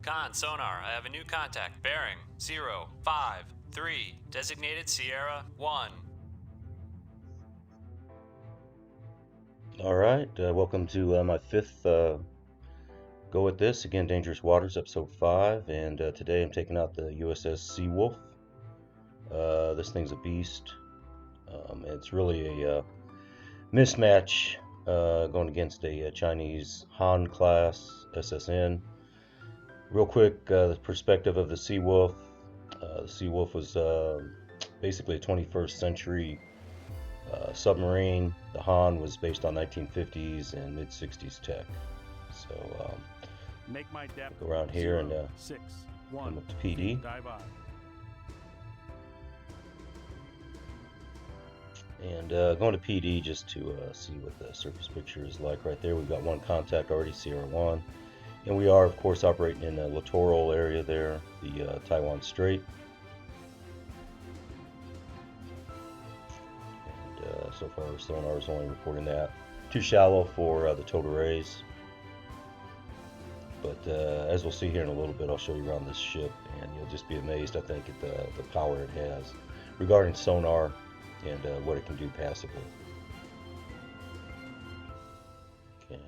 Con, sonar, I have a new contact. Bearing 053. Designated Sierra 1. Alright, welcome to my fifth go at this. Again, Dangerous Waters, episode 5. And today I'm taking out the USS Seawolf. This thing's a beast. It's really a mismatch going against a Chinese HAN Class SSN. Real quick, the perspective of the Seawolf. The Seawolf was basically a 21st century submarine. The Han was based on 1950s and mid-60s tech. So Make my depth go around here and 6, come up to PD. dive on. And going to PD just to see what the surface picture is like right there. We've got one contact already, Sierra 1. And we are, of course, operating in the littoral area there, the Taiwan Strait. And so far, sonar is only reporting that. Too shallow for the towed arrays. But as we'll see here in a little bit, I'll show you around this ship, and you'll just be amazed, I think, at the power it has regarding sonar and what it can do passively. Okay.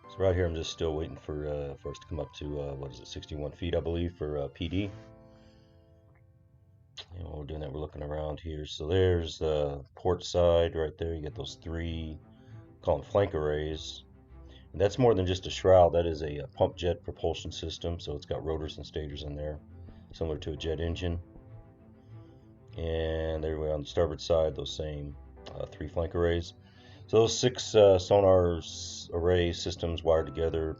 So right here, I'm just still waiting for us to come up to, what is it, 61 feet, I believe, for PD. And while we're doing that, we're looking around here. So there's the port side right there. You get those three, call them flank arrays. And that's more than just a shroud. That is a pump jet propulsion system. So it's got rotors and stators in there, similar to a jet engine. And there we are on the starboard side, those same three flank arrays. So those 6 sonar array systems wired together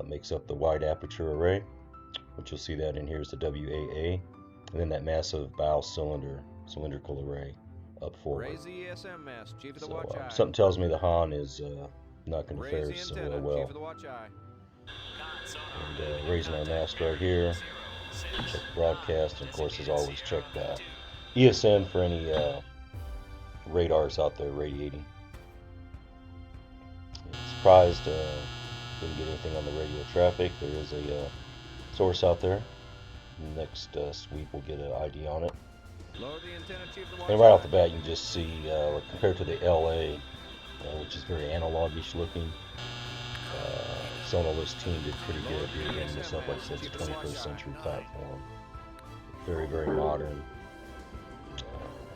makes up the wide aperture array, which you'll see that in here is the WAA. And then that massive bow cylindrical array up forward. Raise the ESM mast, Chief of the So watch eye. something tells me the Han is not going to Raise fare the so antenna, well. Chief of the watch eye. And raising our mast right here. Check the broadcast, and of course, as always, check the ESN for any radars out there radiating. Surprised didn't get anything on the radio traffic. There is a source out there. Next sweep we'll get an ID on it. Lower the antenna, Chief of the watch And right eye. off the bat you can just see compared to the LA, which is very analogish looking, Sonarless team did pretty good here getting this up. Like I said, it's a 21st century platform. Very, very modern.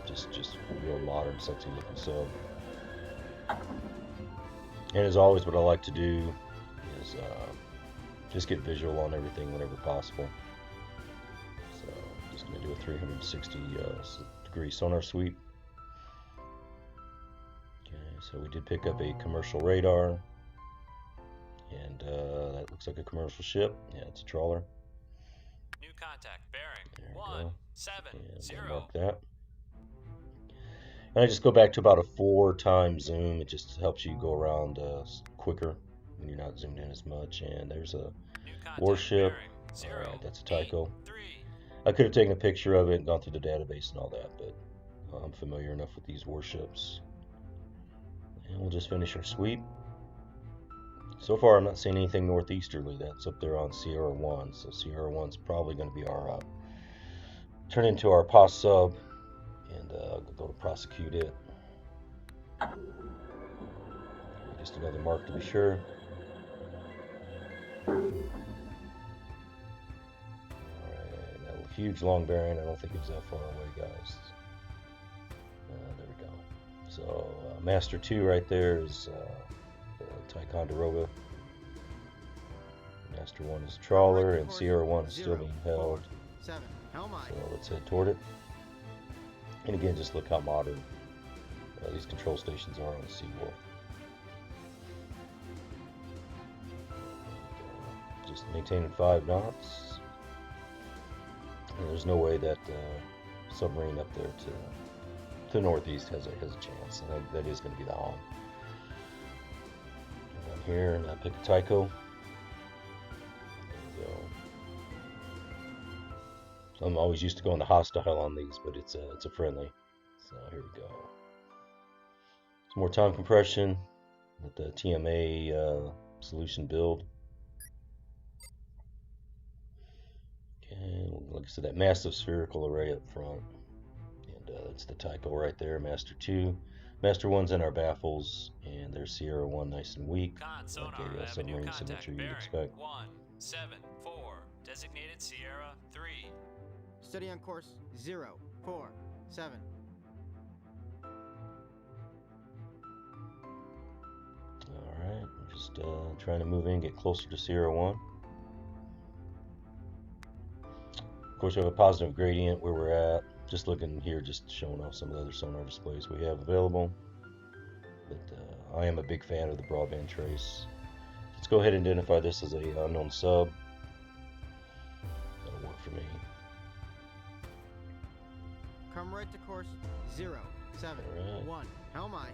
Just real modern, sexy looking sub. And as always, what I like to do is just get visual on everything whenever possible. So I'm just going to do a 360 degree sonar sweep. Okay, so we did pick up a commercial radar. And that looks like a commercial ship. Yeah, it's a trawler. New contact. Bearing There we 170. go. And mark that. And I just go back to about a 4 times zoom. It just helps you go around quicker when you're not zoomed in as much. And there's a warship. Alright, that's a Tycho. I could have taken a picture of it and gone through the database and all that, but I'm familiar enough with these warships. And we'll just finish our sweep. So far, I'm not seeing anything northeasterly. That's up there on Sierra 1. So Sierra 1's probably going to be our turn into our POS sub, and go to prosecute it. Just another mark to be sure. Alright, that huge long bearing. I don't think it was that far away, guys. There we go. So Master 2 right there is Ticonderoga. Master 1 is trawler, and Sierra 1 is still being held. So let's head toward it. And again, just look how modern these control stations are on the Seawolf. Just maintaining 5 knots. And there's no way that submarine up there to the northeast has a chance. And that is going to be the Han. Here, and I pick a Tycho. There we go. So I'm always used to going to hostile on these, but it's a friendly. So here we go. Some more time compression with the TMA solution build. Okay, like I said, that massive spherical array up front. And that's the Tycho right there, Master 2. Master 1's in our baffles, and there's Sierra 1 nice and weak, Con sonar, like a I have a new submarine contact. signature you'd Bearing expect. 174. Designated Sierra 3. Steady on course 0, 4, 7. Alright, I'm just trying to move in, get closer to Sierra 1. Of course, we have a positive gradient where we're at. Just looking here, just showing off some of the other sonar displays we have available. But I am a big fan of the broadband trace. Let's go ahead and identify this as a unknown sub. That'll work for me. Come right to course 0, 7, Alright. 1. How am I?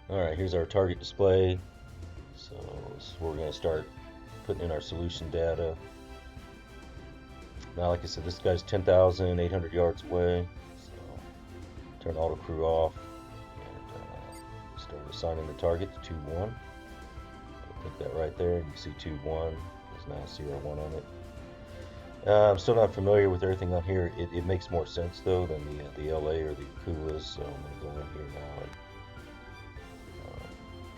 Alright, here's our target display. So this is where we're going to start putting in our solution data. Now, like I said, this guy's 10,800 yards away. So turn auto crew off and start assigning the target to 2-1. Click that right there. You can see 2-1. There's now Sierra 1 on it. I'm still not familiar with everything on here. It makes more sense though than the LA or the Akulas. So I'm going to go in here now and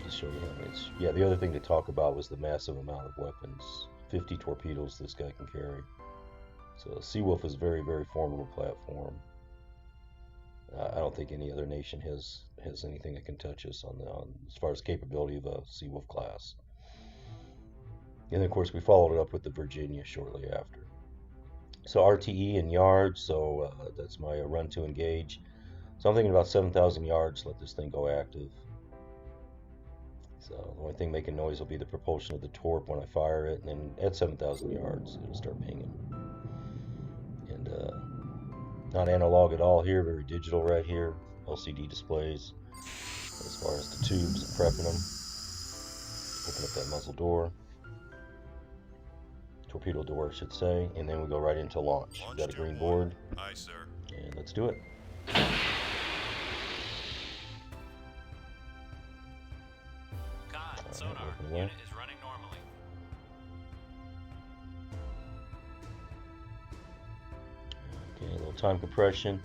just show you how many. Yeah, the other thing to talk about was the massive amount of weapons. 50 torpedoes this guy can carry. So Seawolf is a very, very formidable platform. I don't think any other nation has anything that can touch us on as far as capability of a Seawolf class. And then of course we followed it up with the Virginia shortly after. So RTE in yards, so that's my run to engage. So I'm thinking about 7,000 yards, let this thing go active. So the only thing making noise will be the propulsion of the torp when I fire it, and then at 7,000 yards it'll start pinging. And not analog at all here, very digital right here. LCD displays. As far as the tubes, prepping them. Open up that muzzle door. Torpedo door, I should say, and then we go right into launch. We've got a green board. Aye, sir. And let's do it. Con sonar, working away. unit is running normally. Okay, a little time compression.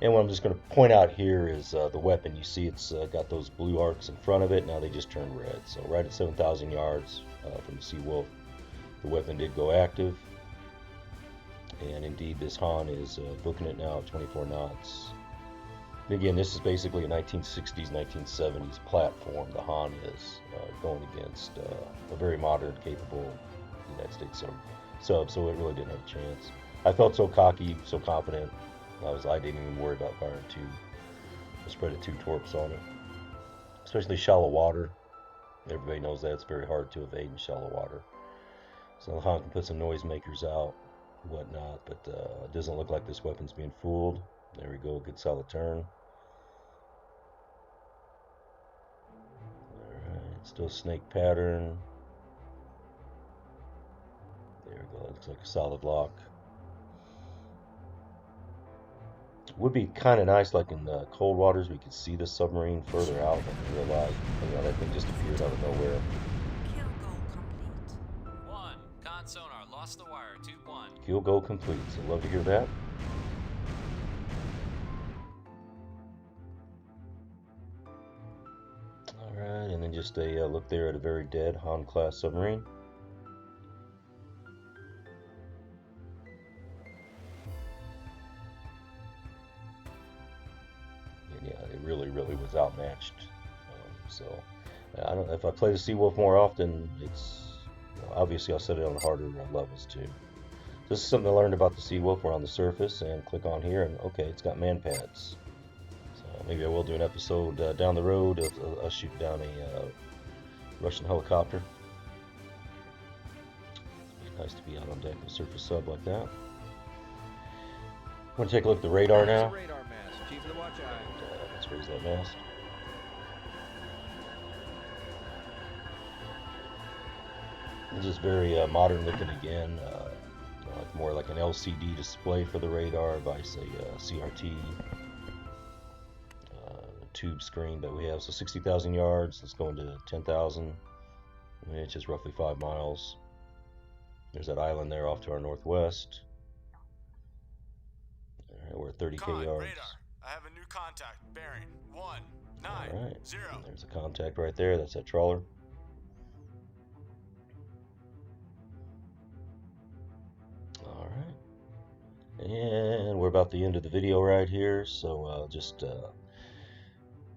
And what I'm just going to point out here is the weapon. You see it's got those blue arcs in front of it. Now they just turned red. So right at 7,000 yards from the Seawolf, the weapon did go active. And indeed this HAN is booking it now at 24 knots. Again, this is basically a 1960s, 1970s platform. The HAN is going against a very modern, capable United States sub, so it really didn't have a chance. I felt so cocky, so confident. I didn't even worry about firing two. I spread 2 torps on it, especially shallow water. Everybody knows that it's very hard to evade in shallow water. So the HAN can put some noisemakers out, whatnot, but it doesn't look like this weapon's being fooled. There we go, good solid turn. Alright, still snake pattern. There we go, that looks like a solid lock. Would be kind of nice, like in cold waters, we could see the submarine further out in real life. You know, that thing just appeared out of nowhere. Kill goal complete. 1. Con sonar, lost the wire. 2-1. Kill goal complete, so love to hear that. Alright, and then just a look there at a very dead HAN Class submarine. And yeah, it really was outmatched. So I don't. If I play the Seawolf more often, it's obviously I'll set it on harder levels too. This is something I learned about the Seawolf. We're on the surface, and click on here, and okay, it's got man pads. So maybe I will do an episode down the road of us shooting down a Russian helicopter. It's nice to be out on deck of a surface sub like that. I'm going to take a look at the radar now. Radar mast, chief of the watch eye. And, let's raise that mast. This is very modern looking again. More like an LCD display for the radar, vice a CRT YouTube screen, but we have so 60,000 yards. Let's go into 10,000, which is roughly 5 miles. There's that island there off to our northwest. All right, we're at 30K yards. Radar. I have a new contact. Bearing 190. All right, there's a contact right there. That's that trawler. All right, and we're about the end of the video right here. So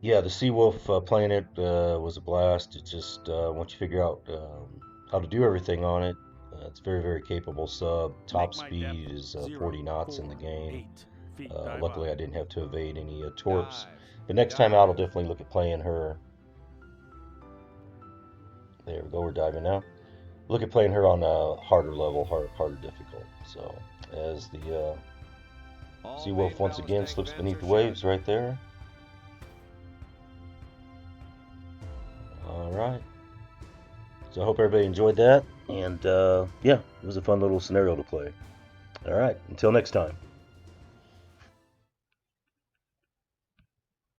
yeah, the Seawolf playing it was a blast. It's just once you figure out how to do everything on it, it's very, very capable sub. Top speed is 40 knots in the game. Luckily, I didn't have to evade any torps. But next time out, I'll definitely look at playing her. There we go, we're diving now. Look at playing her on a harder level, harder difficult. So, as the Seawolf once again slips beneath the waves right there. Alright. So I hope everybody enjoyed that. And yeah, it was a fun little scenario to play. Alright, until next time.